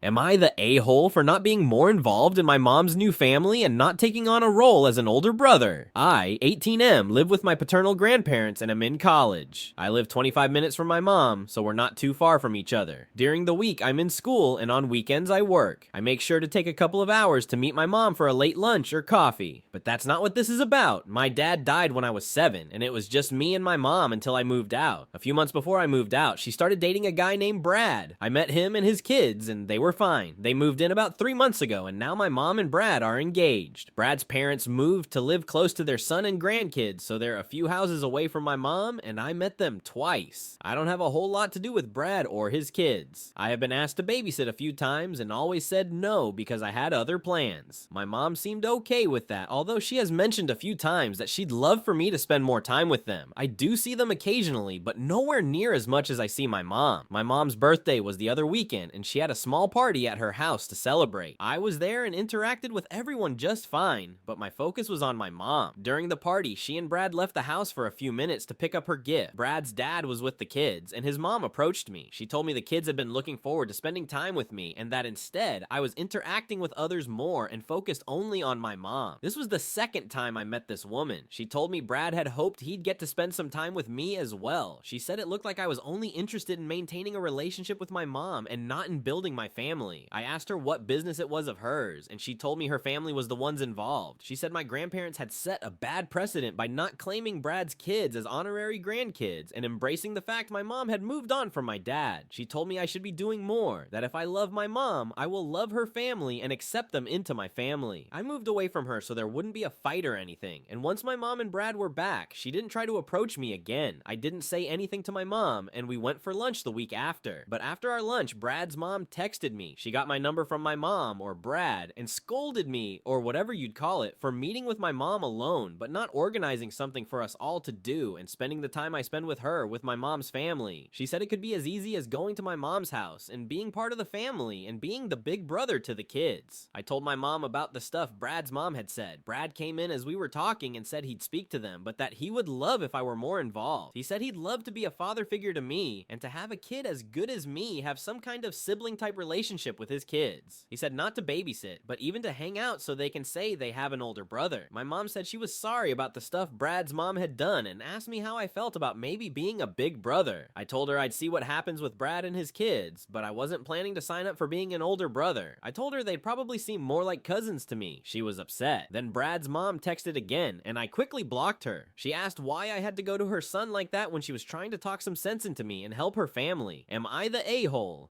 Am I the a-hole for not being more involved in my mom's new family and not taking on a role as an older brother? I, 18M, live with my paternal grandparents and am in college. I live 25 minutes from my mom, so we're not too far from each other. During the week, I'm in school, and on weekends, I work. I make sure to take a couple of hours to meet my mom for a late lunch or coffee. But that's not what this is about. My dad died when I was 7, and it was just me and my mom until I moved out. A few months before I moved out, she started dating a guy named Brad. I met him and his kids, and they were fine. They moved in about 3 months ago, and now my mom and Brad are engaged. Brad's parents moved to live close to their son and grandkids, so they're a few houses away from my mom, and I met them twice. I don't have a whole lot to do with Brad or his kids. I have been asked to babysit a few times and always said no because I had other plans. My mom seemed okay with that, although she has mentioned a few times that she'd love for me to spend more time with them. I do see them occasionally, but nowhere near as much as I see my mom. My mom's birthday was the other weekend, and she had a small party at her house to celebrate. I was there and interacted with everyone just fine, but my focus was on my mom. During the party, she and Brad left the house for a few minutes to pick up her gift. Brad's dad was with the kids, and his mom approached me. She told me the kids had been looking forward to spending time with me, and that instead, I was interacting with others more and focused only on my mom. This was the second time I met this woman. She told me Brad had hoped he'd get to spend some time with me as well. She said it looked like I was only interested in maintaining a relationship with my mom and not in building my family. I asked her what business it was of hers, and she told me her family was the ones involved. She said my grandparents had set a bad precedent by not claiming Brad's kids as honorary grandkids and embracing the fact my mom had moved on from my dad. She told me I should be doing more, that if I love my mom, I will love her family and accept them into my family. I moved away from her so there wouldn't be a fight or anything, and once my mom and Brad were back, she didn't try to approach me again. I didn't say anything to my mom, and we went for lunch the week after. But after our lunch, Brad's mom texted me. She got my number from my mom, or Brad, and scolded me, or whatever you'd call it, for meeting with my mom alone, but not organizing something for us all to do and spending the time I spend with her, with my mom's family. She said it could be as easy as going to my mom's house and being part of the family and being the big brother to the kids. I told my mom about the stuff Brad's mom had said. Brad came in as we were talking and said he'd speak to them, but that he would love if I were more involved. He said he'd love to be a father figure to me and to have a kid as good as me have some kind of sibling type relationship with his kids. He said not to babysit, but even to hang out so they can say they have an older brother. My mom said she was sorry about the stuff Brad's mom had done and asked me how I felt about maybe being a big brother. I told her I'd see what happens with Brad and his kids, but I wasn't planning to sign up for being an older brother. I told her they'd probably seem more like cousins to me. She was upset. Then Brad's mom texted again, and I quickly blocked her. She asked why I had to go to her son like that when she was trying to talk some sense into me and help her family. Am I the a-hole?